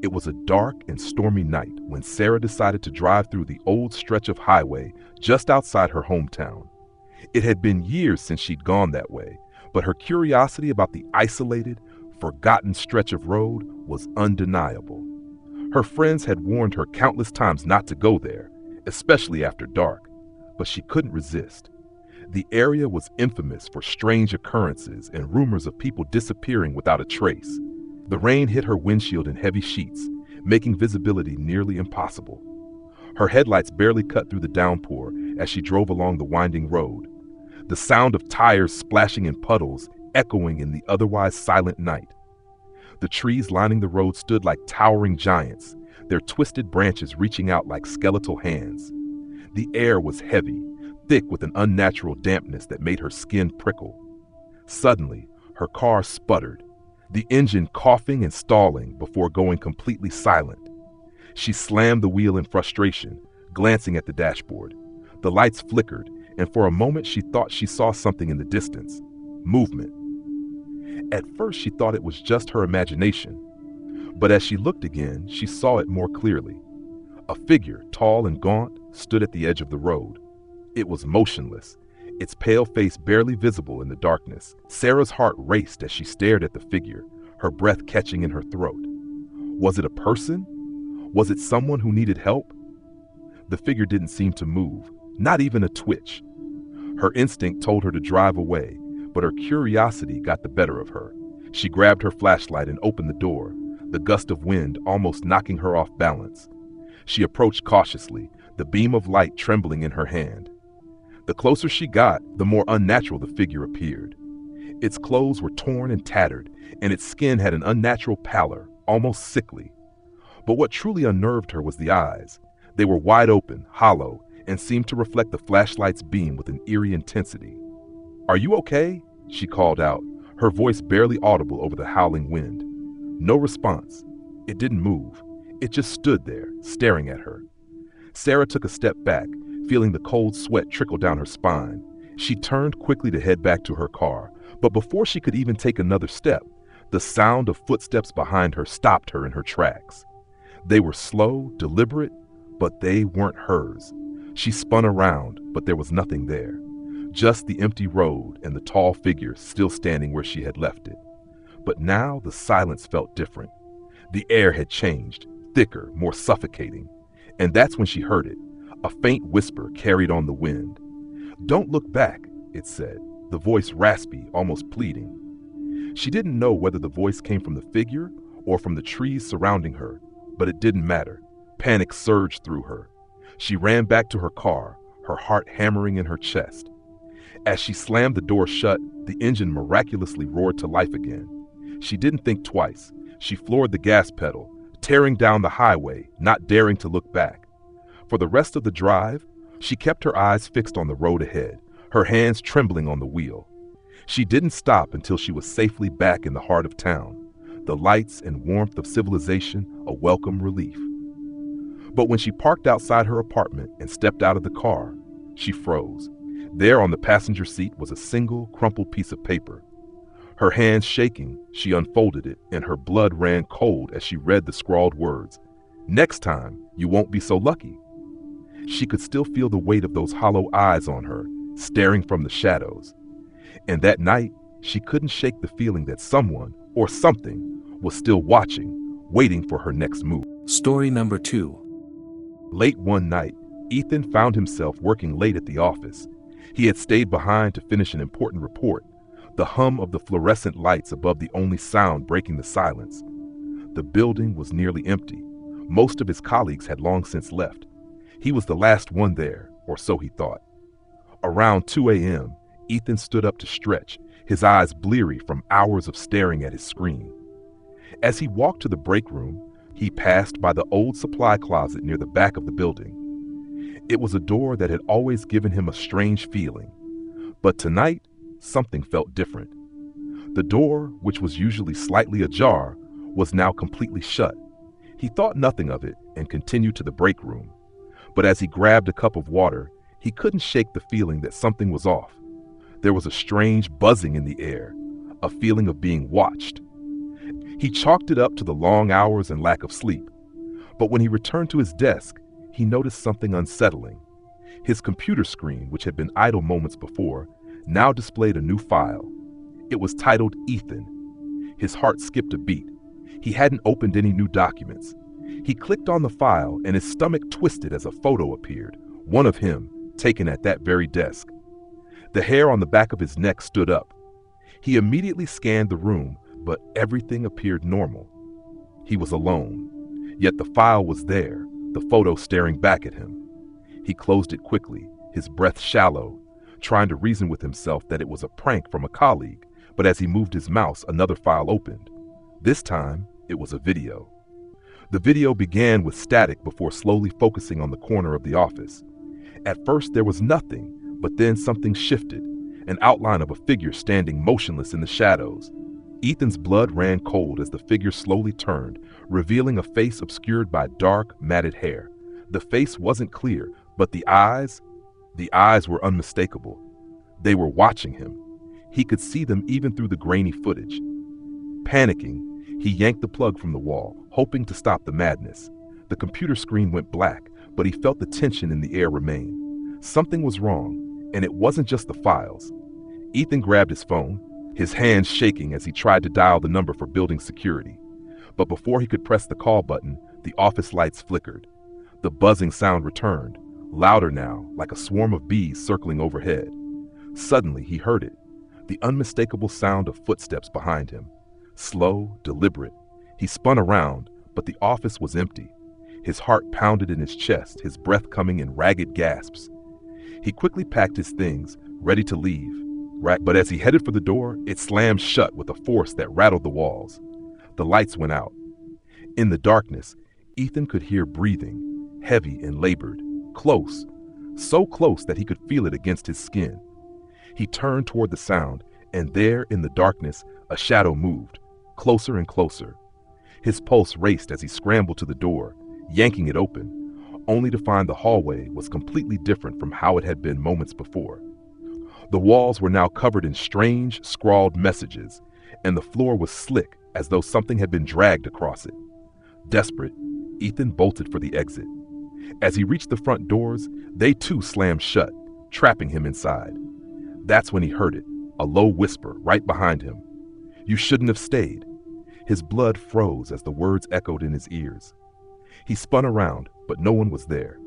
It was a dark and stormy night when Sarah decided to drive through the old stretch of highway just outside her hometown. It had been years since she'd gone that way, but her curiosity about the isolated, forgotten stretch of road was undeniable. Her friends had warned her countless times not to go there, especially after dark, but she couldn't resist. The area was infamous for strange occurrences and rumors of people disappearing without a trace. The rain hit her windshield in heavy sheets, making visibility nearly impossible. Her headlights barely cut through the downpour as she drove along the winding road, the sound of tires splashing in puddles echoing in the otherwise silent night. The trees lining the road stood like towering giants, their twisted branches reaching out like skeletal hands. The air was heavy, thick with an unnatural dampness that made her skin prickle. Suddenly, her car sputtered, the engine coughing and stalling before going completely silent. She slammed the wheel in frustration, glancing at the dashboard. The lights flickered, and for a moment she thought she saw something in the distance. Movement. At first she thought it was just her imagination, but as she looked again, she saw it more clearly. A figure, tall and gaunt, stood at the edge of the road. It was motionless, its pale face barely visible in the darkness. Sarah's heart raced as she stared at the figure, her breath catching in her throat. Was it a person? Was it someone who needed help? The figure didn't seem to move, not even a twitch. Her instinct told her to drive away, but her curiosity got the better of her. She grabbed her flashlight and opened the door, the gust of wind almost knocking her off balance. She approached cautiously, the beam of light trembling in her hand. The closer she got, the more unnatural the figure appeared. Its clothes were torn and tattered, and its skin had an unnatural pallor, almost sickly. But what truly unnerved her was the eyes. They were wide open, hollow, and seemed to reflect the flashlight's beam with an eerie intensity. "Are you okay?" she called out, her voice barely audible over the howling wind. No response. It didn't move. It just stood there, staring at her. Sarah took a step back, feeling the cold sweat trickle down her spine. She turned quickly to head back to her car, but before she could even take another step, the sound of footsteps behind her stopped her in her tracks. They were slow, deliberate, but they weren't hers. She spun around, but there was nothing there. Just the empty road and the tall figure still standing where she had left it. But now the silence felt different. The air had changed, thicker, more suffocating. And that's when she heard it, a faint whisper carried on the wind. "Don't look back," it said, the voice raspy, almost pleading. She didn't know whether the voice came from the figure or from the trees surrounding her, but it didn't matter. Panic surged through her. She ran back to her car, her heart hammering in her chest. As she slammed the door shut, the engine miraculously roared to life again. She didn't think twice. She floored the gas pedal, tearing down the highway, not daring to look back. For the rest of the drive, she kept her eyes fixed on the road ahead, her hands trembling on the wheel. She didn't stop until she was safely back in the heart of town, the lights and warmth of civilization a welcome relief. But when she parked outside her apartment and stepped out of the car, she froze. There on the passenger seat was a single, crumpled piece of paper. Her hands shaking, she unfolded it, and her blood ran cold as she read the scrawled words, "Next time, you won't be so lucky." She could still feel the weight of those hollow eyes on her, staring from the shadows. And that night, she couldn't shake the feeling that someone, or something, was still watching, waiting for her next move. Story number 2. Late one night, Ethan found himself working late at the office. He had stayed behind to finish an important report, the hum of the fluorescent lights above the only sound breaking the silence. The building was nearly empty. Most of his colleagues had long since left. He was the last one there, or so he thought. Around 2 a.m., Ethan stood up to stretch, his eyes bleary from hours of staring at his screen. As he walked to the break room, he passed by the old supply closet near the back of the building. It was a door that had always given him a strange feeling, but tonight, something felt different. The door, which was usually slightly ajar, was now completely shut. He thought nothing of it and continued to the break room. But as he grabbed a cup of water, he couldn't shake the feeling that something was off. There was a strange buzzing in the air, a feeling of being watched. He chalked it up to the long hours and lack of sleep. But when he returned to his desk, he noticed something unsettling. His computer screen, which had been idle moments before, now displayed a new file. It was titled Ethan. His heart skipped a beat. He hadn't opened any new documents. He clicked on the file and his stomach twisted as a photo appeared, one of him, taken at that very desk. The hair on the back of his neck stood up. He immediately scanned the room, but everything appeared normal. He was alone, yet the file was there, the photo staring back at him. He closed it quickly, his breath shallow, trying to reason with himself that it was a prank from a colleague, but as he moved his mouse, another file opened. This time, it was a video. The video began with static before slowly focusing on the corner of the office. At first, there was nothing, but then something shifted, an outline of a figure standing motionless in the shadows. Ethan's blood ran cold as the figure slowly turned, revealing a face obscured by dark, matted hair. The face wasn't clear, but the eyes were unmistakable. They were watching him. He could see them even through the grainy footage. Panicking, he yanked the plug from the wall, hoping to stop the madness. The computer screen went black, but he felt the tension in the air remain. Something was wrong, and it wasn't just the files. Ethan grabbed his phone, his hands shaking as he tried to dial the number for building security. But before he could press the call button, the office lights flickered. The buzzing sound returned, louder now, like a swarm of bees circling overhead. Suddenly, he heard it, the unmistakable sound of footsteps behind him. Slow, deliberate. He spun around, but the office was empty. His heart pounded in his chest, his breath coming in ragged gasps. He quickly packed his things, ready to leave. But as he headed for the door, it slammed shut with a force that rattled the walls. The lights went out. In the darkness, Ethan could hear breathing, heavy and labored, close, so close that he could feel it against his skin. He turned toward the sound, and there in the darkness, a shadow moved, closer and closer. His pulse raced as he scrambled to the door, yanking it open, only to find the hallway was completely different from how it had been moments before. The walls were now covered in strange, scrawled messages, and the floor was slick as though something had been dragged across it. Desperate, Ethan bolted for the exit. As he reached the front doors, they too slammed shut, trapping him inside. That's when he heard it, a low whisper right behind him. "You shouldn't have stayed." His blood froze as the words echoed in his ears. He spun around, but no one was there.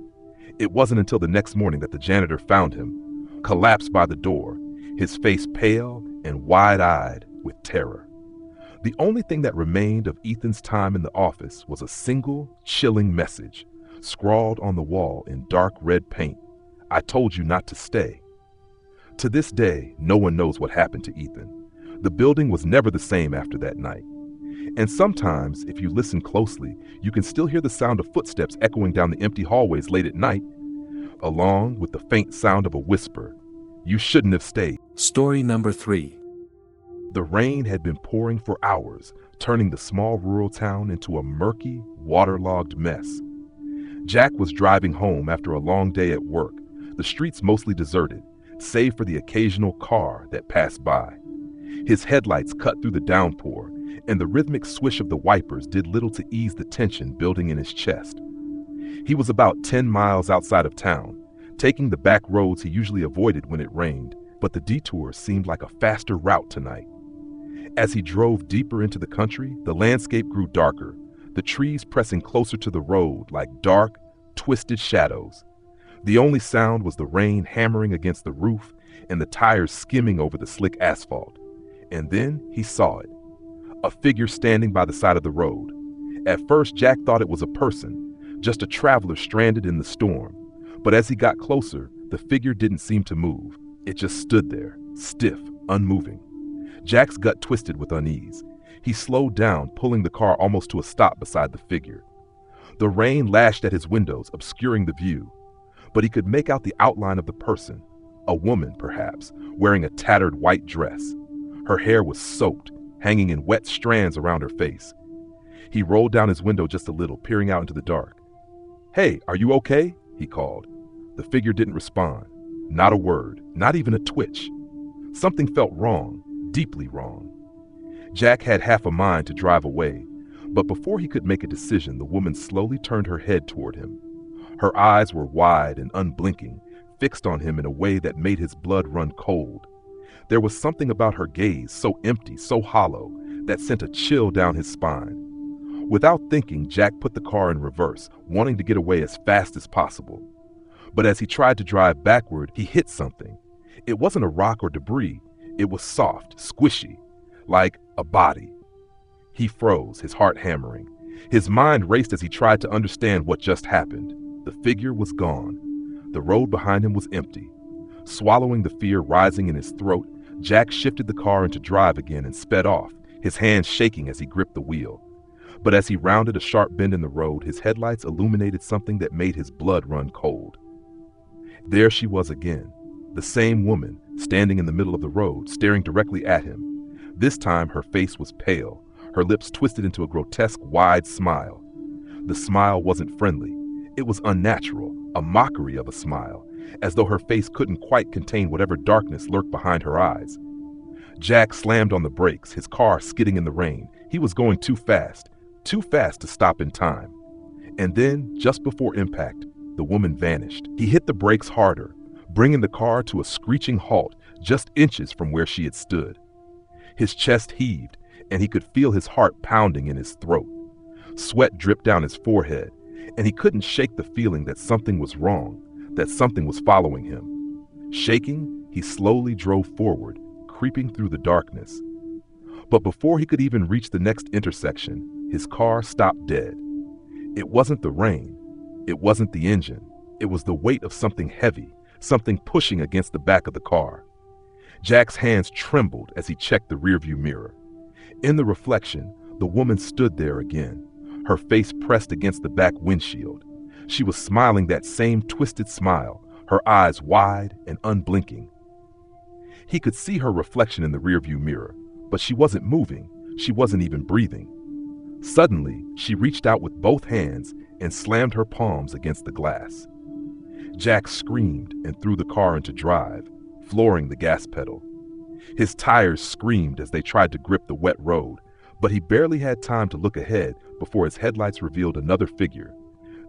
It wasn't until the next morning that the janitor found him, collapsed by the door, his face pale and wide-eyed with terror. The only thing that remained of Ethan's time in the office was a single, chilling message, scrawled on the wall in dark red paint. "I told you not to stay." To this day, no one knows what happened to Ethan. The building was never the same after that night. And sometimes, if you listen closely, you can still hear the sound of footsteps echoing down the empty hallways late at night, along with the faint sound of a whisper, "You shouldn't have stayed." Story number 3. The rain had been pouring for hours, turning the small rural town into a murky, waterlogged mess. Jack was driving home after a long day at work, the streets mostly deserted, save for the occasional car that passed by. His headlights cut through the downpour, and the rhythmic swish of the wipers did little to ease the tension building in his chest. He was about 10 miles outside of town, taking the back roads he usually avoided when it rained, but the detour seemed like a faster route tonight. As he drove deeper into the country, the landscape grew darker, the trees pressing closer to the road like dark, twisted shadows. The only sound was the rain hammering against the roof and the tires skimming over the slick asphalt. And then he saw it, a figure standing by the side of the road. At first, Jack thought it was a person, just a traveler stranded in the storm. But as he got closer, the figure didn't seem to move. It just stood there, stiff, unmoving. Jack's gut twisted with unease. He slowed down, pulling the car almost to a stop beside the figure. The rain lashed at his windows, obscuring the view. But he could make out the outline of the person, a woman perhaps, wearing a tattered white dress. Her hair was soaked, hanging in wet strands around her face. He rolled down his window just a little, peering out into the dark. "Hey, are you okay?" he called. The figure didn't respond. Not a word, not even a twitch. Something felt wrong, deeply wrong. Jack had half a mind to drive away, but before he could make a decision, the woman slowly turned her head toward him. Her eyes were wide and unblinking, fixed on him in a way that made his blood run cold. There was something about her gaze so empty, so hollow, that sent a chill down his spine. Without thinking, Jack put the car in reverse, wanting to get away as fast as possible. But as he tried to drive backward, he hit something. It wasn't a rock or debris. It was soft, squishy, like a body. He froze, his heart hammering. His mind raced as he tried to understand what just happened. The figure was gone. The road behind him was empty. Swallowing the fear rising in his throat, Jack shifted the car into drive again and sped off, his hands shaking as he gripped the wheel. But as he rounded a sharp bend in the road, his headlights illuminated something that made his blood run cold. There she was again, the same woman, standing in the middle of the road, staring directly at him. This time her face was pale, her lips twisted into a grotesque, wide smile. The smile wasn't friendly. It was unnatural, a mockery of a smile, as though her face couldn't quite contain whatever darkness lurked behind her eyes. Jack slammed on the brakes, his car skidding in the rain. He was going too fast to stop in time. And then, just before impact, the woman vanished. He hit the brakes harder, bringing the car to a screeching halt just inches from where she had stood. His chest heaved, and he could feel his heart pounding in his throat. Sweat dripped down his forehead, and he couldn't shake the feeling that something was wrong, that something was following him. Shaking, he slowly drove forward, creeping through the darkness. But before he could even reach the next intersection, his car stopped dead. It wasn't the rain. It wasn't the engine. It was the weight of something heavy, something pushing against the back of the car. Jack's hands trembled as he checked the rearview mirror. In the reflection, the woman stood there again, her face pressed against the back windshield. She was smiling that same twisted smile, her eyes wide and unblinking. He could see her reflection in the rearview mirror, but she wasn't moving. She wasn't even breathing. Suddenly, she reached out with both hands and slammed her palms against the glass. Jack screamed and threw the car into drive, flooring the gas pedal. His tires screamed as they tried to grip the wet road, but he barely had time to look ahead before his headlights revealed another figure.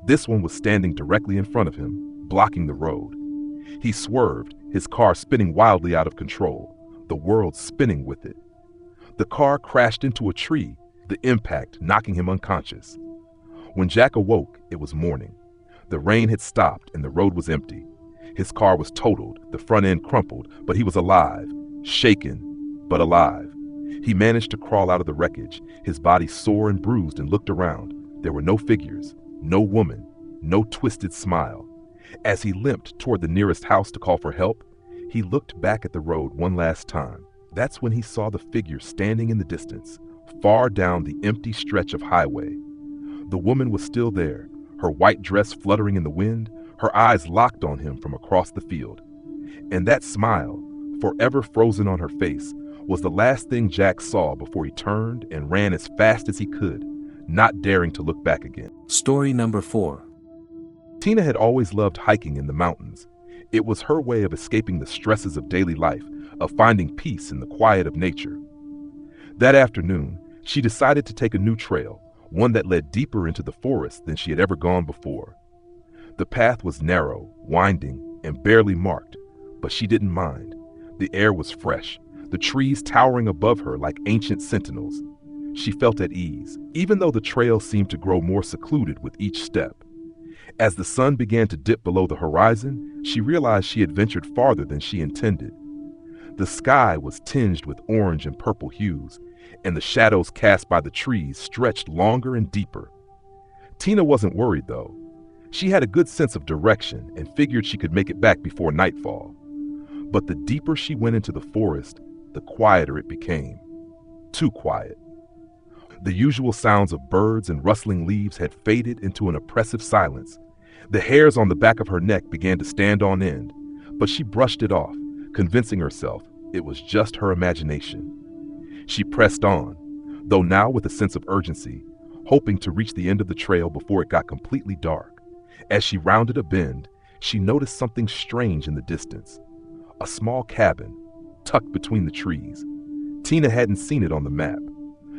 This one was standing directly in front of him, blocking the road. He swerved, his car spinning wildly out of control, the world spinning with it. The car crashed into a tree, the impact knocking him unconscious. When Jack awoke, it was morning. The rain had stopped and the road was empty. His car was totaled, the front end crumpled, but he was alive, shaken, but alive. He managed to crawl out of the wreckage, his body sore and bruised, and looked around. There were no figures, no woman, no twisted smile. As he limped toward the nearest house to call for help, he looked back at the road one last time. That's when he saw the figure standing in the distance, far down the empty stretch of highway. The woman was still there, her white dress fluttering in the wind, her eyes locked on him from across the field. And that smile, forever frozen on her face, was the last thing Jack saw before he turned and ran as fast as he could, not daring to look back again. Story number 4. Tina had always loved hiking in the mountains. It was her way of escaping the stresses of daily life, of finding peace in the quiet of nature. That afternoon, she decided to take a new trail, one that led deeper into the forest than she had ever gone before. The path was narrow, winding, and barely marked, but she didn't mind. The air was fresh, the trees towering above her like ancient sentinels. She felt at ease, even though the trail seemed to grow more secluded with each step. As the sun began to dip below the horizon, she realized she had ventured farther than she intended. The sky was tinged with orange and purple hues, and the shadows cast by the trees stretched longer and deeper. Tina wasn't worried, though. She had a good sense of direction and figured she could make it back before nightfall. But the deeper she went into the forest, the quieter it became. Too quiet. The usual sounds of birds and rustling leaves had faded into an oppressive silence. The hairs on the back of her neck began to stand on end, but she brushed it off, convincing herself it was just her imagination. She pressed on, though now with a sense of urgency, hoping to reach the end of the trail before it got completely dark. As she rounded a bend, she noticed something strange in the distance. A small cabin, tucked between the trees. Tina hadn't seen it on the map.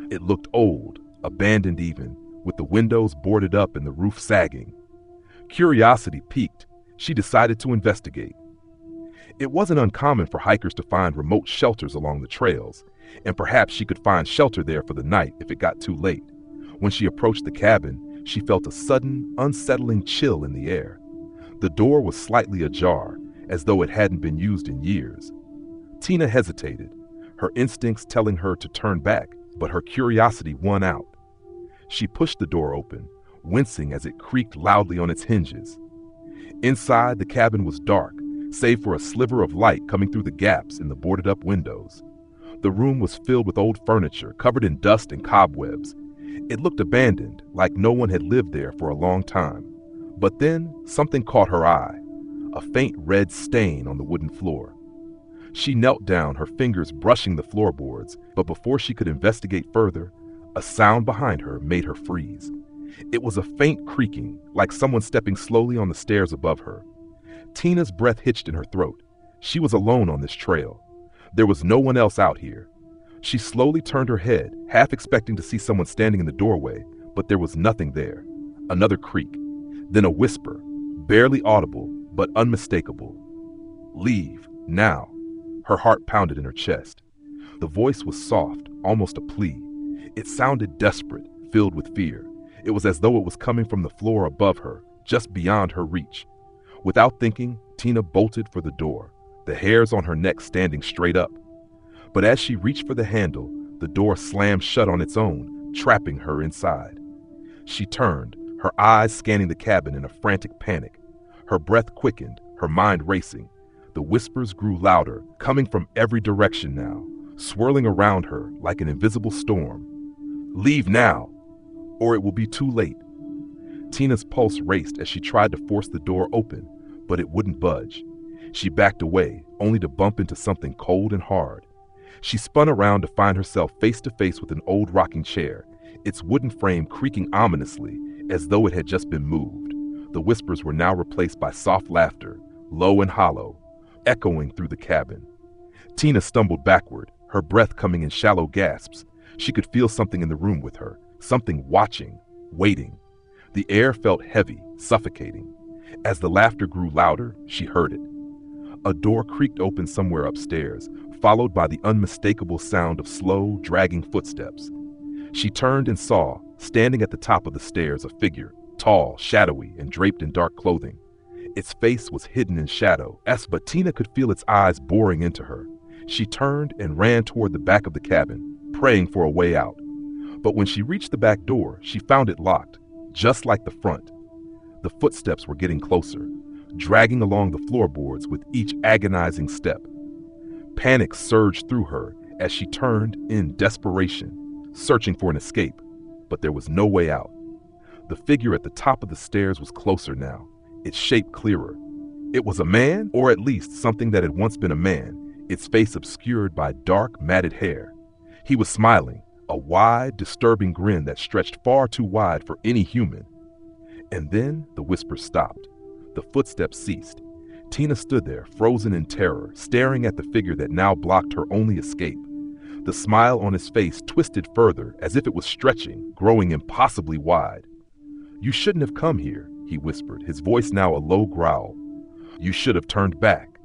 It looked old, abandoned even, with the windows boarded up and the roof sagging. Curiosity piqued. She decided to investigate. It wasn't uncommon for hikers to find remote shelters along the trails, and perhaps she could find shelter there for the night if it got too late. When she approached the cabin, she felt a sudden, unsettling chill in the air. The door was slightly ajar, as though it hadn't been used in years. Tina hesitated, her instincts telling her to turn back, but her curiosity won out. She pushed the door open, wincing as it creaked loudly on its hinges. Inside, the cabin was dark, save for a sliver of light coming through the gaps in the boarded-up windows. The room was filled with old furniture, covered in dust and cobwebs. It looked abandoned, like no one had lived there for a long time. But then, something caught her eye, a faint red stain on the wooden floor. She knelt down, her fingers brushing the floorboards, but before she could investigate further, a sound behind her made her freeze. It was a faint creaking, like someone stepping slowly on the stairs above her. Tina's breath hitched in her throat. She was alone on this trail. There was no one else out here. She slowly turned her head, half expecting to see someone standing in the doorway, but there was nothing there. Another creak, then a whisper, barely audible, but unmistakable. "Leave, now." Her heart pounded in her chest. The voice was soft, almost a plea. It sounded desperate, filled with fear. It was as though it was coming from the floor above her, just beyond her reach. Without thinking, Tina bolted for the door, the hairs on her neck standing straight up. But as she reached for the handle, the door slammed shut on its own, trapping her inside. She turned, her eyes scanning the cabin in a frantic panic. Her breath quickened, her mind racing. The whispers grew louder, coming from every direction now, swirling around her like an invisible storm. "Leave now, or it will be too late." Tina's pulse raced as she tried to force the door open, but it wouldn't budge. She backed away, only to bump into something cold and hard. She spun around to find herself face to face with an old rocking chair, its wooden frame creaking ominously, as though it had just been moved. The whispers were now replaced by soft laughter, low and hollow, echoing through the cabin. Tina stumbled backward, her breath coming in shallow gasps. She could feel something in the room with her, something watching, waiting. The air felt heavy, suffocating. As the laughter grew louder, she heard it. A door creaked open somewhere upstairs, followed by the unmistakable sound of slow, dragging footsteps. She turned and saw, standing at the top of the stairs, a figure, tall, shadowy, and draped in dark clothing. Its face was hidden in shadow, but Tina could feel its eyes boring into her. She turned and ran toward the back of the cabin, praying for a way out. But when she reached the back door, she found it locked, just like the front. The footsteps were getting closer, dragging along the floorboards with each agonizing step. Panic surged through her as she turned in desperation, searching for an escape, but there was no way out. The figure at the top of the stairs was closer now, its shape clearer. It was a man, or at least something that had once been a man, its face obscured by dark, matted hair. He was smiling, a wide, disturbing grin that stretched far too wide for any human. And then the whisper stopped. The footsteps ceased. Tina stood there, frozen in terror, staring at the figure that now blocked her only escape. The smile on his face twisted further, as if it was stretching, growing impossibly wide. "You shouldn't have come here," he whispered, his voice now a low growl. "You should have turned back."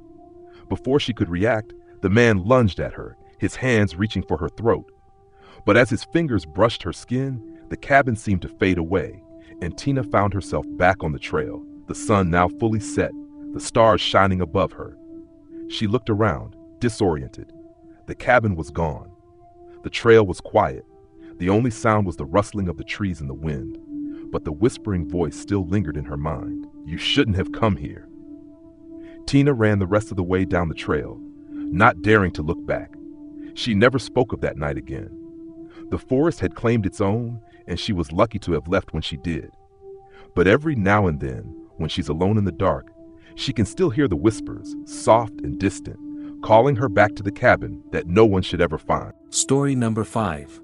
Before she could react, the man lunged at her, his hands reaching for her throat. But as his fingers brushed her skin, the cabin seemed to fade away, and Tina found herself back on the trail, the sun now fully set, the stars shining above her. She looked around, disoriented. The cabin was gone. The trail was quiet. The only sound was the rustling of the trees in the wind. But the whispering voice still lingered in her mind. "You shouldn't have come here." Tina ran the rest of the way down the trail, not daring to look back. She never spoke of that night again. The forest had claimed its own, and she was lucky to have left when she did. But every now and then, when she's alone in the dark, she can still hear the whispers, soft and distant, calling her back to the cabin that no one should ever find. Story number 5.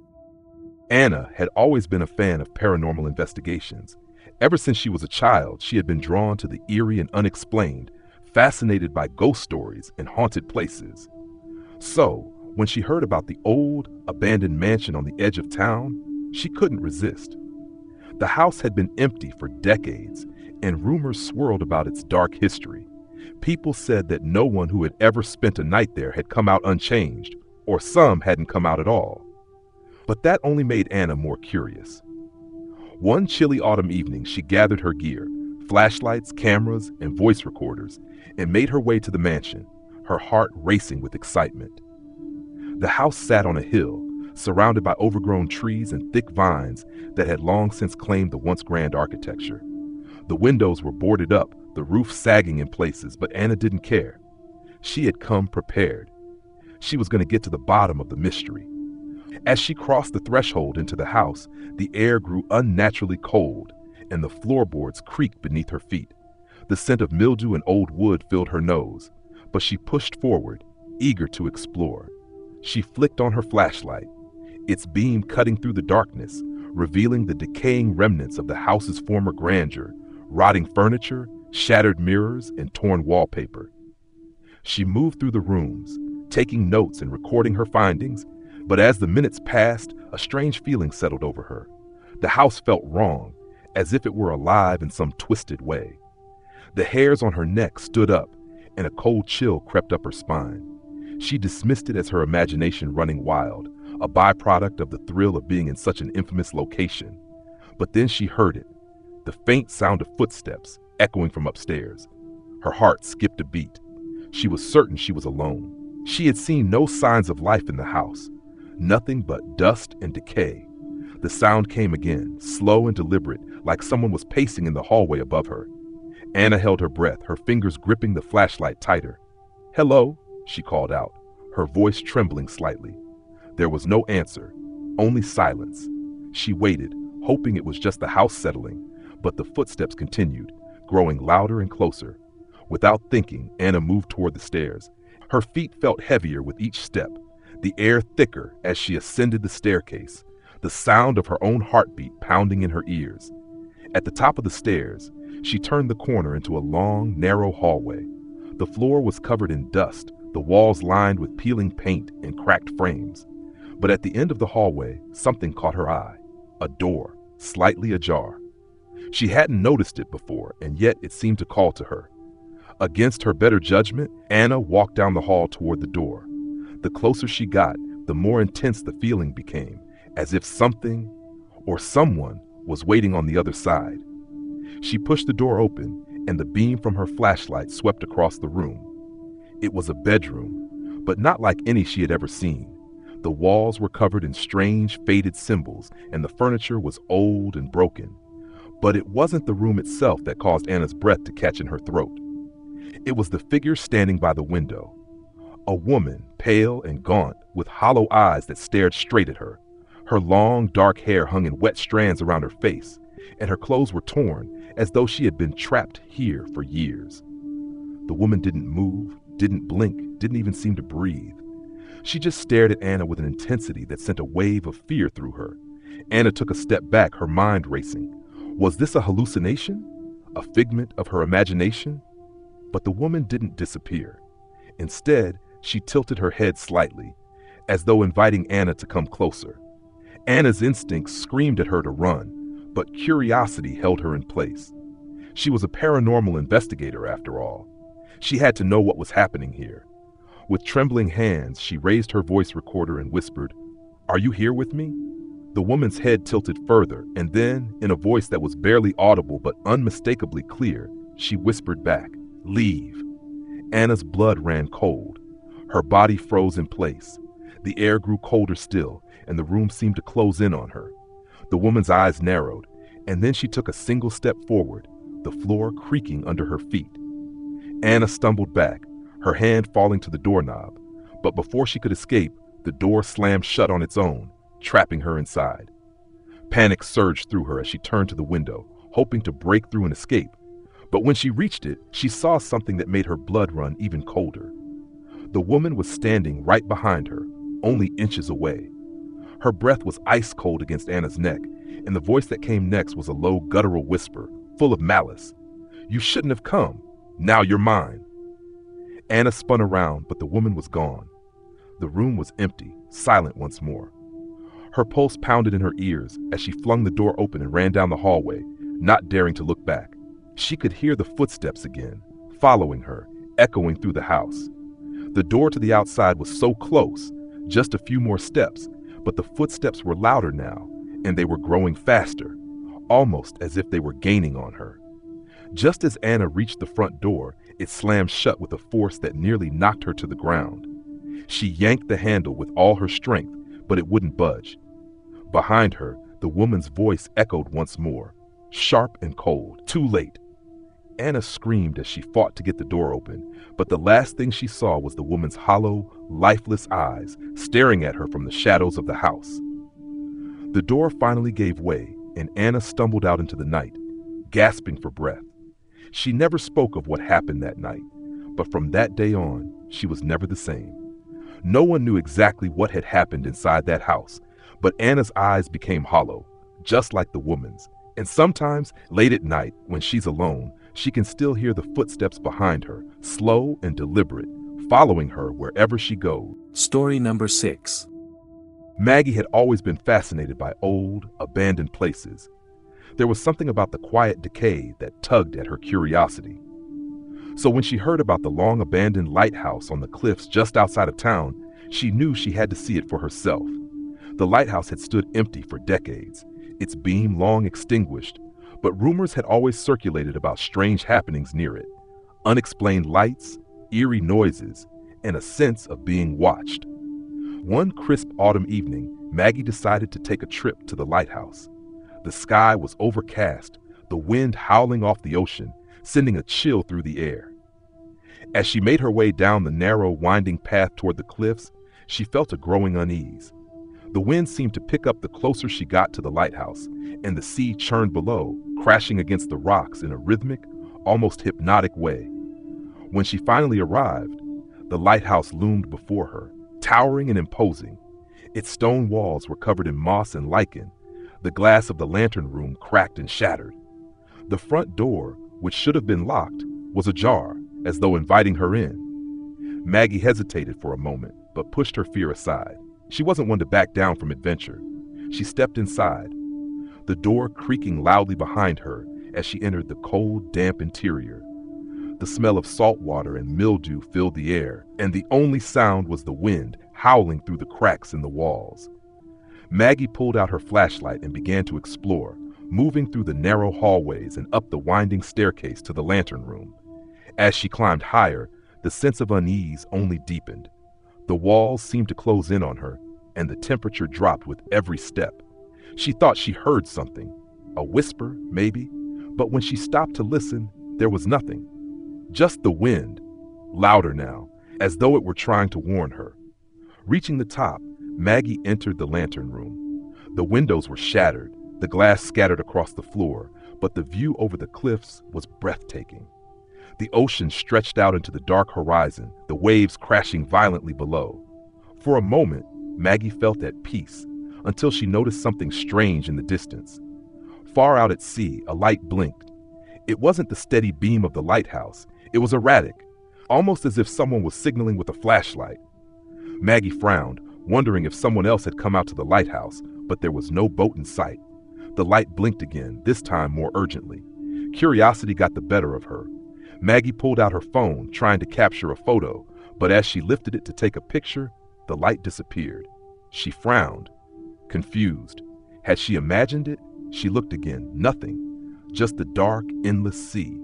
Anna had always been a fan of paranormal investigations. Ever since she was a child, she had been drawn to the eerie and unexplained, fascinated by ghost stories and haunted places. So, When she heard about the old, abandoned mansion on the edge of town, she couldn't resist. The house had been empty for decades, and rumors swirled about its dark history. People said that no one who had ever spent a night there had come out unchanged, or some hadn't come out at all. But that only made Anna more curious. One chilly autumn evening, she gathered her gear, flashlights, cameras, and voice recorders, and made her way to the mansion, her heart racing with excitement. The house sat on a hill, surrounded by overgrown trees and thick vines that had long since claimed the once grand architecture. The windows were boarded up, the roof sagging in places, but Anna didn't care. She had come prepared. She was going to get to the bottom of the mystery. As she crossed the threshold into the house, the air grew unnaturally cold, and the floorboards creaked beneath her feet. The scent of mildew and old wood filled her nose, but she pushed forward, eager to explore. She flicked on her flashlight, its beam cutting through the darkness, revealing the decaying remnants of the house's former grandeur, rotting furniture, shattered mirrors, and torn wallpaper. She moved through the rooms, taking notes and recording her findings, but as the minutes passed, a strange feeling settled over her. The house felt wrong, as if it were alive in some twisted way. The hairs on her neck stood up, and a cold chill crept up her spine. She dismissed it as her imagination running wild, a byproduct of the thrill of being in such an infamous location. But then she heard it, the faint sound of footsteps echoing from upstairs. Her heart skipped a beat. She was certain she was alone. She had seen no signs of life in the house, nothing but dust and decay. The sound came again, slow and deliberate, like someone was pacing in the hallway above her. Anna held her breath, her fingers gripping the flashlight tighter. "Hello," she called out, her voice trembling slightly. There was no answer, only silence. She waited, hoping it was just the house settling, but the footsteps continued, growing louder and closer. Without thinking, Anna moved toward the stairs. Her feet felt heavier with each step, the air thicker as she ascended the staircase, the sound of her own heartbeat pounding in her ears. At the top of the stairs, she turned the corner into a long, narrow hallway. The floor was covered in dust, the walls lined with peeling paint and cracked frames. But at the end of the hallway, something caught her eye. A door, slightly ajar. She hadn't noticed it before, and yet it seemed to call to her. Against her better judgment, Anna walked down the hall toward the door. The closer she got, the more intense the feeling became, as if something or someone was waiting on the other side. She pushed the door open, and the beam from her flashlight swept across the room. It was a bedroom, but not like any she had ever seen. The walls were covered in strange, faded symbols, and the furniture was old and broken. But it wasn't the room itself that caused Anna's breath to catch in her throat. It was the figure standing by the window. A woman, pale and gaunt, with hollow eyes that stared straight at her. Her long, dark hair hung in wet strands around her face, and her clothes were torn, as though she had been trapped here for years. The woman didn't move, didn't blink, didn't even seem to breathe. She just stared at Anna with an intensity that sent a wave of fear through her. Anna took a step back, her mind racing. Was this a hallucination? A figment of her imagination? But the woman didn't disappear. Instead, she tilted her head slightly, as though inviting Anna to come closer. Anna's instincts screamed at her to run, but curiosity held her in place. She was a paranormal investigator, after all. She had to know what was happening here. With trembling hands, she raised her voice recorder and whispered, "Are you here with me?" The woman's head tilted further, and then, in a voice that was barely audible but unmistakably clear, she whispered back, "Leave." Anna's blood ran cold. Her body froze in place. The air grew colder still, and the room seemed to close in on her. The woman's eyes narrowed, and then she took a single step forward, the floor creaking under her feet. Anna stumbled back, her hand falling to the doorknob, but before she could escape, the door slammed shut on its own, trapping her inside. Panic surged through her as she turned to the window, hoping to break through and escape. But when she reached it, she saw something that made her blood run even colder. The woman was standing right behind her, only inches away. Her breath was ice cold against Anna's neck, and the voice that came next was a low, guttural whisper, full of malice. "You shouldn't have come. Now you're mine." Anna spun around, but the woman was gone. The room was empty, silent once more. Her pulse pounded in her ears as she flung the door open and ran down the hallway, not daring to look back. She could hear the footsteps again, following her, echoing through the house. The door to the outside was so close, just a few more steps, but the footsteps were louder now, and they were growing faster, almost as if they were gaining on her. Just as Anna reached the front door, it slammed shut with a force that nearly knocked her to the ground. She yanked the handle with all her strength, but it wouldn't budge. Behind her, the woman's voice echoed once more, sharp and cold. Too late. Anna screamed as she fought to get the door open, but the last thing she saw was the woman's hollow, lifeless eyes staring at her from the shadows of the house. The door finally gave way, and Anna stumbled out into the night, gasping for breath. She never spoke of what happened that night, but from that day on, she was never the same. No one knew exactly what had happened inside that house, but Anna's eyes became hollow, just like the woman's. And sometimes, late at night, when she's alone, she can still hear the footsteps behind her, slow and deliberate, following her wherever she goes. Story number 6. Maggie had always been fascinated by old, abandoned places. There was something about the quiet decay that tugged at her curiosity. So when she heard about the long-abandoned lighthouse on the cliffs just outside of town, she knew she had to see it for herself. The lighthouse had stood empty for decades, its beam long extinguished, but rumors had always circulated about strange happenings near it. Unexplained lights, eerie noises, and a sense of being watched. One crisp autumn evening, Maggie decided to take a trip to the lighthouse. The sky was overcast, the wind howling off the ocean, sending a chill through the air. As she made her way down the narrow, winding path toward the cliffs, she felt a growing unease. The wind seemed to pick up the closer she got to the lighthouse, and the sea churned below, crashing against the rocks in a rhythmic, almost hypnotic way. When she finally arrived, the lighthouse loomed before her, towering and imposing. Its stone walls were covered in moss and lichen. The glass of the lantern room cracked and shattered. The front door, which should have been locked, was ajar, as though inviting her in. Maggie hesitated for a moment, but pushed her fear aside. She wasn't one to back down from adventure. She stepped inside, the door creaking loudly behind her as she entered the cold, damp interior. The smell of salt water and mildew filled the air, and the only sound was the wind howling through the cracks in the walls. Maggie pulled out her flashlight and began to explore, moving through the narrow hallways and up the winding staircase to the lantern room. As she climbed higher, the sense of unease only deepened. The walls seemed to close in on her, and the temperature dropped with every step. She thought she heard something, a whisper, maybe, but when she stopped to listen, there was nothing. Just the wind, louder now, as though it were trying to warn her. Reaching the top, Maggie entered the lantern room. The windows were shattered, the glass scattered across the floor, but the view over the cliffs was breathtaking. The ocean stretched out into the dark horizon, the waves crashing violently below. For a moment, Maggie felt at peace, until she noticed something strange in the distance. Far out at sea, a light blinked. It wasn't the steady beam of the lighthouse. It was erratic, almost as if someone was signaling with a flashlight. Maggie frowned, wondering if someone else had come out to the lighthouse, but there was no boat in sight. The light blinked again, this time more urgently. Curiosity got the better of her. Maggie pulled out her phone, trying to capture a photo, but as she lifted it to take a picture, the light disappeared. She frowned, confused. Had she imagined it? She looked again. Nothing. Just the dark, endless sea.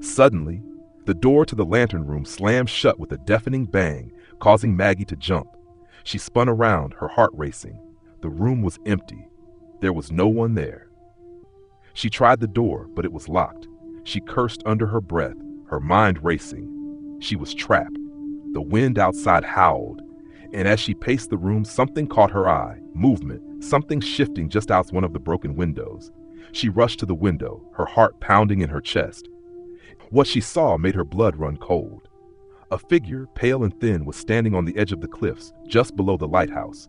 Suddenly, the door to the lantern room slammed shut with a deafening bang, causing Maggie to jump. She spun around, her heart racing. The room was empty. There was no one there. She tried the door, but it was locked. She cursed under her breath, her mind racing. She was trapped. The wind outside howled, and as she paced the room, something caught her eye. Movement, something shifting just out one of the broken windows. She rushed to the window, her heart pounding in her chest. What she saw made her blood run cold. A figure, pale and thin, was standing on the edge of the cliffs, just below the lighthouse.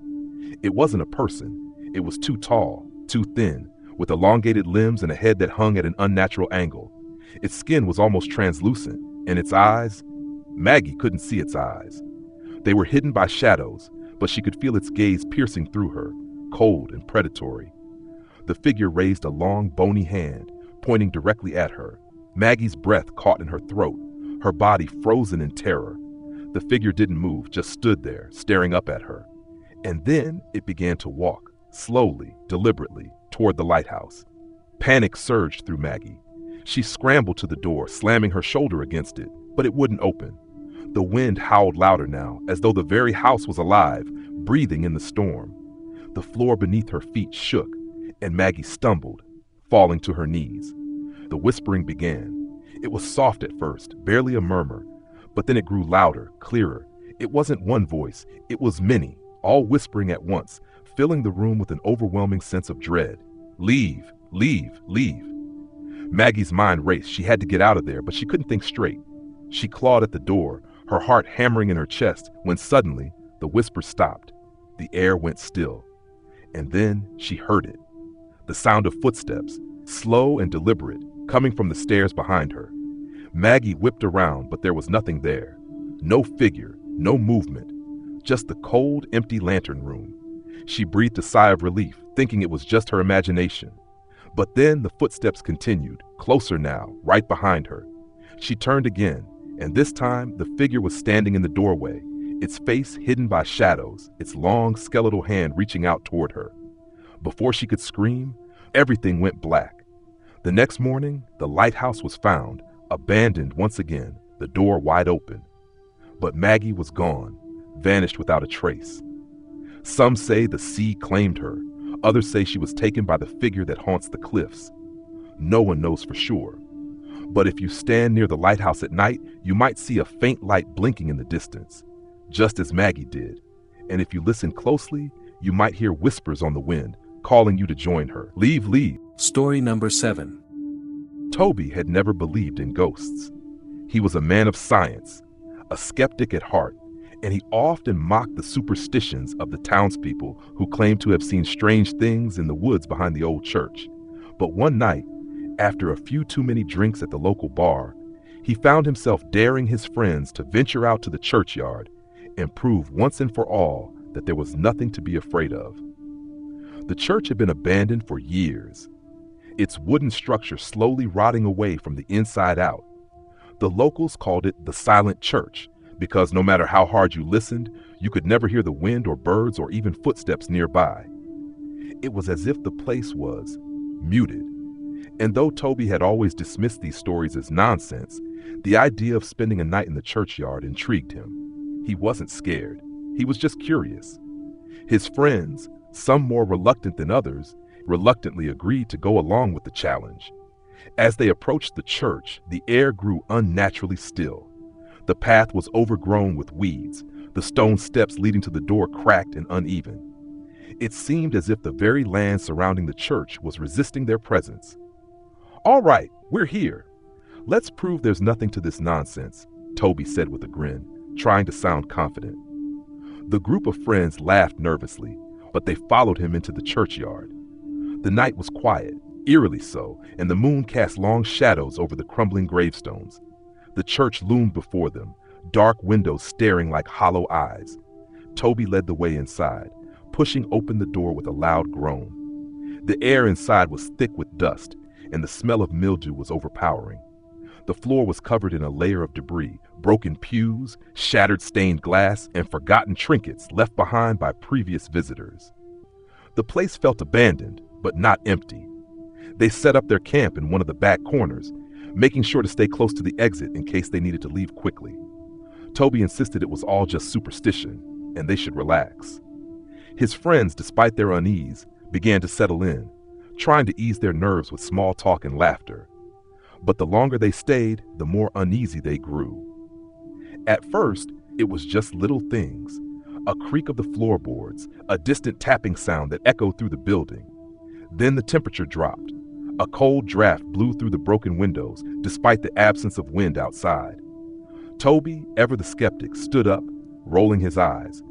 It wasn't a person. It was too tall, too thin, with elongated limbs and a head that hung at an unnatural angle. Its skin was almost translucent, and its eyes, Maggie couldn't see its eyes. They were hidden by shadows, but she could feel its gaze piercing through her, cold and predatory. The figure raised a long, bony hand, pointing directly at her. Maggie's breath caught in her throat, her body frozen in terror. The figure didn't move, just stood there, staring up at her. And then it began to walk, slowly, deliberately, toward the lighthouse. Panic surged through Maggie. She scrambled to the door, slamming her shoulder against it, but it wouldn't open. The wind howled louder now, as though the very house was alive, breathing in the storm. The floor beneath her feet shook, and Maggie stumbled, falling to her knees. The whispering began. It was soft at first, barely a murmur, but then it grew louder, clearer. It wasn't one voice, it was many, all whispering at once, filling the room with an overwhelming sense of dread. Leave, leave, leave. Maggie's mind raced. She had to get out of there, but she couldn't think straight. She clawed at the door, her heart hammering in her chest, when suddenly the whisper stopped. The air went still. And then she heard it. The sound of footsteps, slow and deliberate, coming from the stairs behind her. Maggie whipped around, but there was nothing there. No figure, no movement, just the cold, empty lantern room. She breathed a sigh of relief, thinking it was just her imagination. But then the footsteps continued, closer now, right behind her. She turned again, and this time the figure was standing in the doorway, its face hidden by shadows, its long, skeletal hand reaching out toward her. Before she could scream, everything went black. The next morning, the lighthouse was found, abandoned once again, the door wide open. But Maggie was gone, vanished without a trace. Some say the sea claimed her. Others say she was taken by the figure that haunts the cliffs. No one knows for sure. But if you stand near the lighthouse at night, you might see a faint light blinking in the distance, just as Maggie did. And if you listen closely, you might hear whispers on the wind, calling you to join her. Leave, leave. Story number 7. Toby had never believed in ghosts. He was a man of science, a skeptic at heart, and he often mocked the superstitions of the townspeople who claimed to have seen strange things in the woods behind the old church. But one night, after a few too many drinks at the local bar, he found himself daring his friends to venture out to the churchyard and prove once and for all that there was nothing to be afraid of. The church had been abandoned for years, its wooden structure slowly rotting away from the inside out. The locals called it the Silent Church because no matter how hard you listened, you could never hear the wind or birds or even footsteps nearby. It was as if the place was muted. And though Toby had always dismissed these stories as nonsense, the idea of spending a night in the churchyard intrigued him. He wasn't scared. He was just curious. His friends, some more reluctant than others, reluctantly agreed to go along with the challenge. As they approached the church, the air grew unnaturally still. The path was overgrown with weeds. The stone steps leading to the door cracked and uneven. It seemed as if the very land surrounding the church was resisting their presence. "All right, we're here. Let's prove there's nothing to this nonsense," Toby said with a grin, trying to sound confident. The group of friends laughed nervously, but they followed him into the churchyard. The night was quiet, eerily so, and the moon cast long shadows over the crumbling gravestones. The church loomed before them, dark windows staring like hollow eyes. Toby led the way inside, pushing open the door with a loud groan. The air inside was thick with dust, and the smell of mildew was overpowering. The floor was covered in a layer of debris, broken pews, shattered stained glass, and forgotten trinkets left behind by previous visitors. The place felt abandoned, but not empty. They set up their camp in one of the back corners, making sure to stay close to the exit in case they needed to leave quickly. Toby insisted it was all just superstition, and they should relax. His friends, despite their unease, began to settle in, trying to ease their nerves with small talk and laughter. But the longer they stayed, the more uneasy they grew. At first, it was just little things, a creak of the floorboards, a distant tapping sound that echoed through the building. Then the temperature dropped. A cold draft blew through the broken windows, despite the absence of wind outside. Toby, ever the skeptic, stood up, rolling his eyes.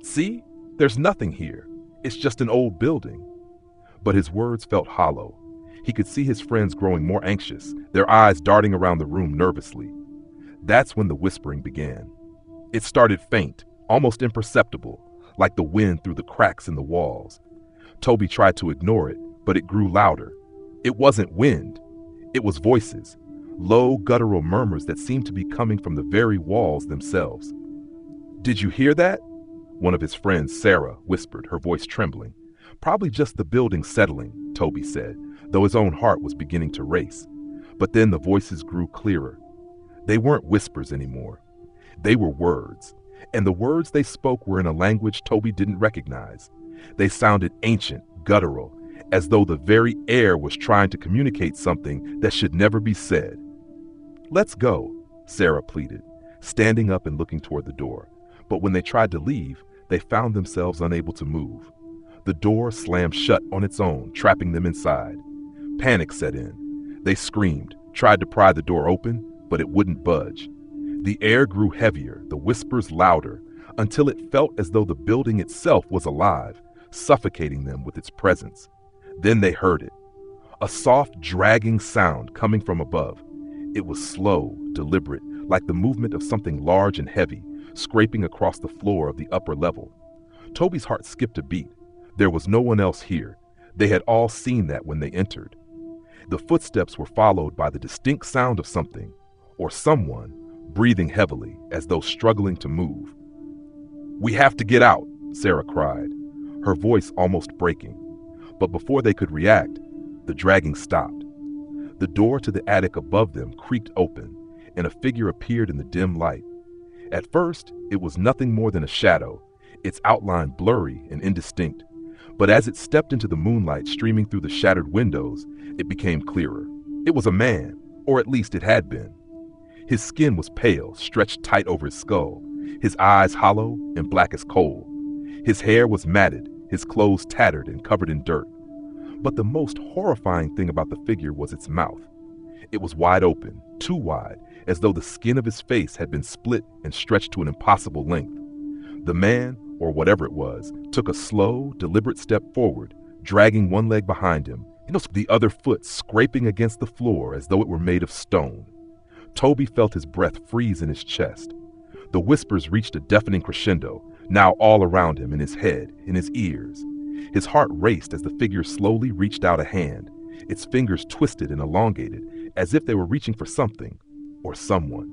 "See? There's nothing here. It's just an old building." But his words felt hollow. He could see his friends growing more anxious, their eyes darting around the room nervously. That's when the whispering began. It started faint, almost imperceptible, like the wind through the cracks in the walls. Toby tried to ignore it, but it grew louder. It wasn't wind. It was voices, low guttural murmurs that seemed to be coming from the very walls themselves. "Did you hear that?" One of his friends, Sarah, whispered, her voice trembling. "Probably just the building settling," Toby said, though his own heart was beginning to race. But then the voices grew clearer. They weren't whispers anymore. They were words, and the words they spoke were in a language Toby didn't recognize. They sounded ancient, guttural, as though the very air was trying to communicate something that should never be said. "Let's go," Sarah pleaded, standing up and looking toward the door. But when they tried to leave, they found themselves unable to move. The door slammed shut on its own, trapping them inside. Panic set in. They screamed, tried to pry the door open, but it wouldn't budge. The air grew heavier, the whispers louder, until it felt as though the building itself was alive, suffocating them with its presence. Then they heard it. A soft, dragging sound coming from above. It was slow, deliberate, like the movement of something large and heavy, scraping across the floor of the upper level. Toby's heart skipped a beat. There was no one else here. They had all seen that when they entered. The footsteps were followed by the distinct sound of something, or someone, breathing heavily, as though struggling to move. "We have to get out," Sarah cried, her voice almost breaking. But before they could react, the dragging stopped. The door to the attic above them creaked open, and a figure appeared in the dim light. At first, it was nothing more than a shadow, its outline blurry and indistinct. But as it stepped into the moonlight streaming through the shattered windows, it became clearer. It was a man, or at least it had been. His skin was pale, stretched tight over his skull, his eyes hollow and black as coal. His hair was matted, his clothes tattered and covered in dirt. But the most horrifying thing about the figure was its mouth. It was wide open, too wide, as though the skin of his face had been split and stretched to an impossible length. The man, or whatever it was, took a slow, deliberate step forward, dragging one leg behind him, and the other foot scraping against the floor as though it were made of stone. Toby felt his breath freeze in his chest. The whispers reached a deafening crescendo, now all around him, in his head, in his ears. His heart raced as the figure slowly reached out a hand, its fingers twisted and elongated, as if they were reaching for something, or someone.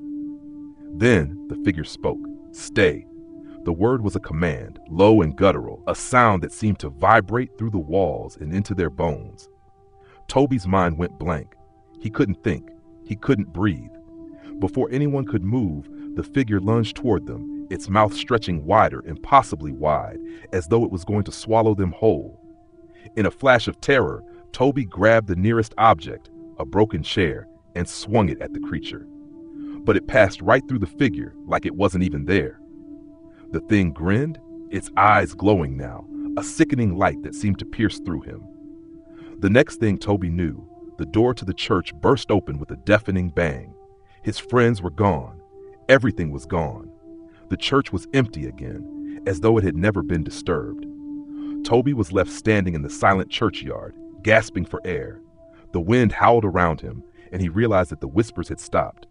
Then the figure spoke. "Stay." The word was a command, low and guttural, a sound that seemed to vibrate through the walls and into their bones. Toby's mind went blank. He couldn't think. He couldn't breathe. Before anyone could move, the figure lunged toward them, its mouth stretching wider, impossibly wide, as though it was going to swallow them whole. In a flash of terror, Toby grabbed the nearest object, a broken chair, and swung it at the creature. But it passed right through the figure, like it wasn't even there. The thing grinned, its eyes glowing now, a sickening light that seemed to pierce through him. The next thing Toby knew, the door to the church burst open with a deafening bang. His friends were gone. Everything was gone. The church was empty again, as though it had never been disturbed. Toby was left standing in the silent churchyard, gasping for air. The wind howled around him, and he realized that the whispers had stopped.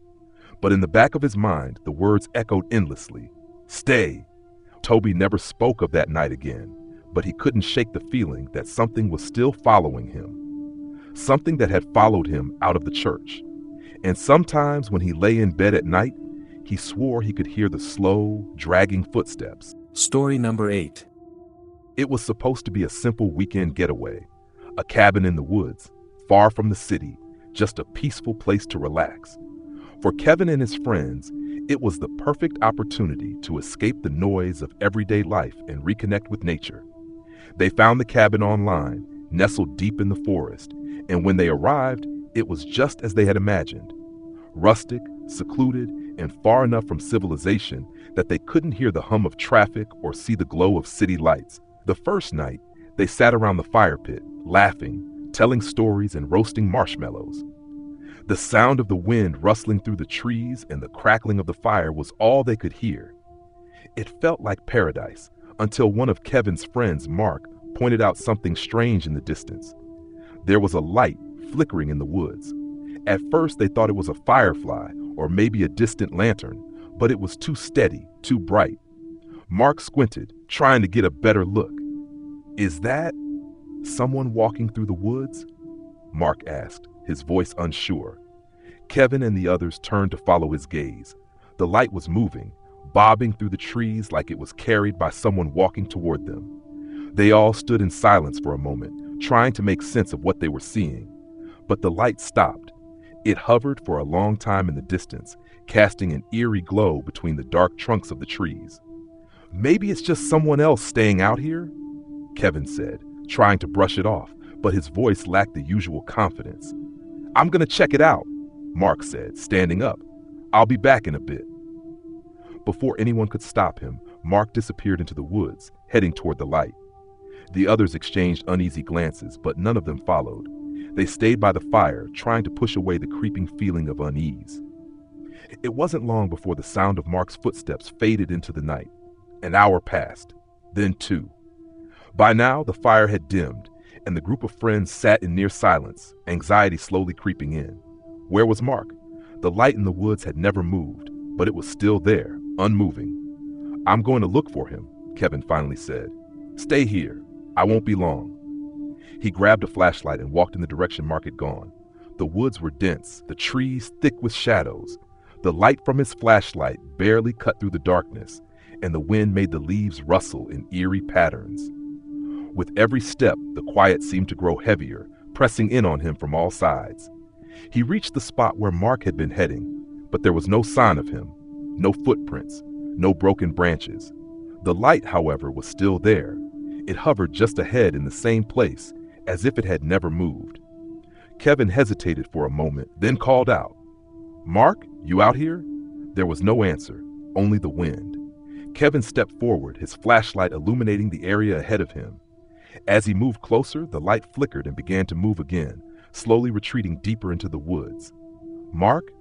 But in the back of his mind, the words echoed endlessly. "Stay." Toby never spoke of that night again, but he couldn't shake the feeling that something was still following him. Something that had followed him out of the church. And sometimes when he lay in bed at night, he swore he could hear the slow, dragging footsteps. Story number 8. It was supposed to be a simple weekend getaway, a cabin in the woods, far from the city, just a peaceful place to relax. For Kevin and his friends, it was the perfect opportunity to escape the noise of everyday life and reconnect with nature. They found the cabin online, nestled deep in the forest, and when they arrived, it was just as they had imagined. Rustic, secluded, and far enough from civilization that they couldn't hear the hum of traffic or see the glow of city lights. The first night, they sat around the fire pit, laughing, telling stories and roasting marshmallows. The sound of the wind rustling through the trees and the crackling of the fire was all they could hear. It felt like paradise until one of Kevin's friends, Mark, pointed out something strange in the distance. There was a light flickering in the woods. At first they thought it was a firefly or maybe a distant lantern, but it was too steady, too bright. Mark squinted, trying to get a better look. "Is that someone walking through the woods?" Mark asked, his voice unsure. Kevin and the others turned to follow his gaze. The light was moving, bobbing through the trees like it was carried by someone walking toward them. They all stood in silence for a moment, trying to make sense of what they were seeing. But the light stopped. It hovered for a long time in the distance, casting an eerie glow between the dark trunks of the trees. "Maybe it's just someone else staying out here," Kevin said, trying to brush it off, but his voice lacked the usual confidence. "I'm gonna check it out," Mark said, standing up. "I'll be back in a bit." Before anyone could stop him, Mark disappeared into the woods, heading toward the light. The others exchanged uneasy glances, but none of them followed. They stayed by the fire, trying to push away the creeping feeling of unease. It wasn't long before the sound of Mark's footsteps faded into the night. An hour passed, then 2. By now, the fire had dimmed, and the group of friends sat in near silence, anxiety slowly creeping in. Where was Mark? The light in the woods had never moved, but it was still there, unmoving. "I'm going to look for him," Kevin finally said. "Stay here. I won't be long." He grabbed a flashlight and walked in the direction Mark had gone. The woods were dense, the trees thick with shadows. The light from his flashlight barely cut through the darkness, and the wind made the leaves rustle in eerie patterns. With every step, the quiet seemed to grow heavier, pressing in on him from all sides. He reached the spot where Mark had been heading, but there was no sign of him, no footprints, no broken branches. The light, however, was still there. It hovered just ahead in the same place, as if it had never moved. Kevin hesitated for a moment, then called out, "Mark, you out here?" There was no answer, only the wind. Kevin stepped forward, his flashlight illuminating the area ahead of him. As he moved closer, the light flickered and began to move again, slowly retreating deeper into the woods. "Mark?"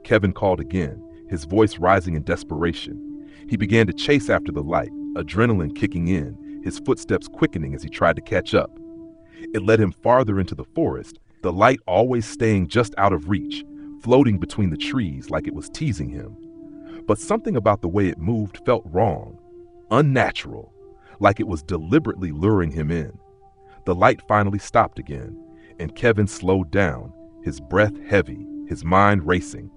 Kevin called again, his voice rising in desperation. He began to chase after the light, adrenaline kicking in, his footsteps quickening as he tried to catch up. It led him farther into the forest, the light always staying just out of reach, floating between the trees like it was teasing him. But something about the way it moved felt wrong, unnatural, like it was deliberately luring him in. The light finally stopped again, and Kevin slowed down, his breath heavy, his mind racing.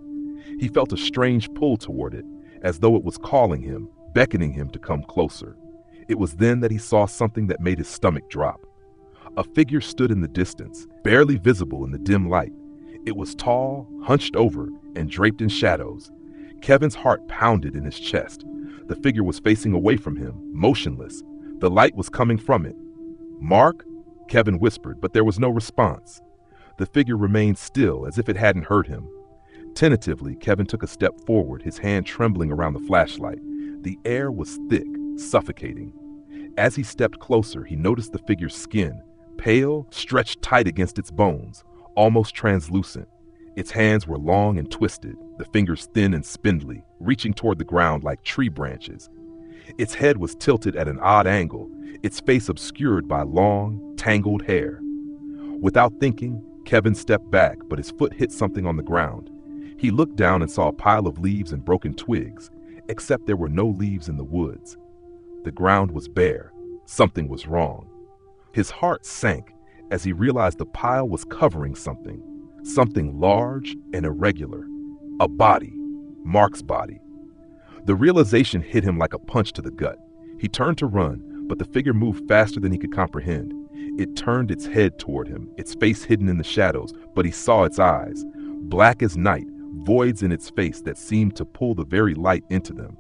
He felt a strange pull toward it, as though it was calling him, beckoning him to come closer. It was then that he saw something that made his stomach drop. A figure stood in the distance, barely visible in the dim light. It was tall, hunched over, and draped in shadows. Kevin's heart pounded in his chest. The figure was facing away from him, motionless. The light was coming from it. "Mark?" Kevin whispered, but there was no response. The figure remained still, as if it hadn't heard him. Tentatively, Kevin took a step forward, his hand trembling around the flashlight. The air was thick, suffocating. As he stepped closer, he noticed the figure's skin, pale, stretched tight against its bones, almost translucent. Its hands were long and twisted, the fingers thin and spindly, reaching toward the ground like tree branches. Its head was tilted at an odd angle, its face obscured by long, tangled hair. Without thinking, Kevin stepped back, but his foot hit something on the ground. He looked down and saw a pile of leaves and broken twigs, except there were no leaves in the woods. The ground was bare. Something was wrong. His heart sank as he realized the pile was covering something large and irregular. A body, Mark's body. The realization hit him like a punch to the gut. He turned to run, but the figure moved faster than he could comprehend. It turned its head toward him, its face hidden in the shadows, but he saw its eyes, black as night, voids in its face that seemed to pull the very light into them.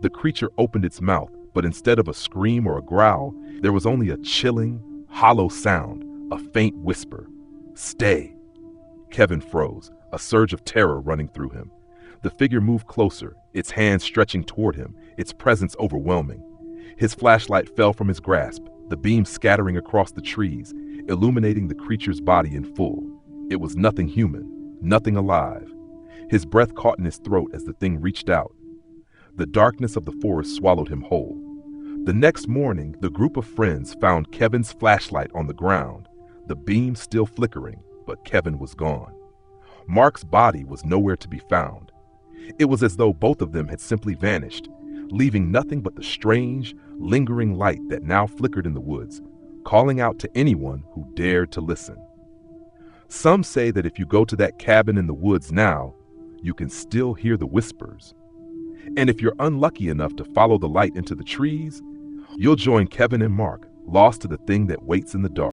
The creature opened its mouth, but instead of a scream or a growl, there was only a chilling, hollow sound, a faint whisper. "Stay." Kevin froze, a surge of terror running through him. The figure moved closer, its hands stretching toward him, its presence overwhelming. His flashlight fell from his grasp, the beam scattering across the trees, illuminating the creature's body in full. It was nothing human, nothing alive. His breath caught in his throat as the thing reached out. The darkness of the forest swallowed him whole. The next morning, the group of friends found Kevin's flashlight on the ground, the beam still flickering, but Kevin was gone. Mark's body was nowhere to be found. It was as though both of them had simply vanished. leaving nothing but the strange, lingering light that now flickered in the woods, calling out to anyone who dared to listen. Some say that if you go to that cabin in the woods now, you can still hear the whispers. And if you're unlucky enough to follow the light into the trees, you'll join Kevin and Mark, lost to the thing that waits in the dark.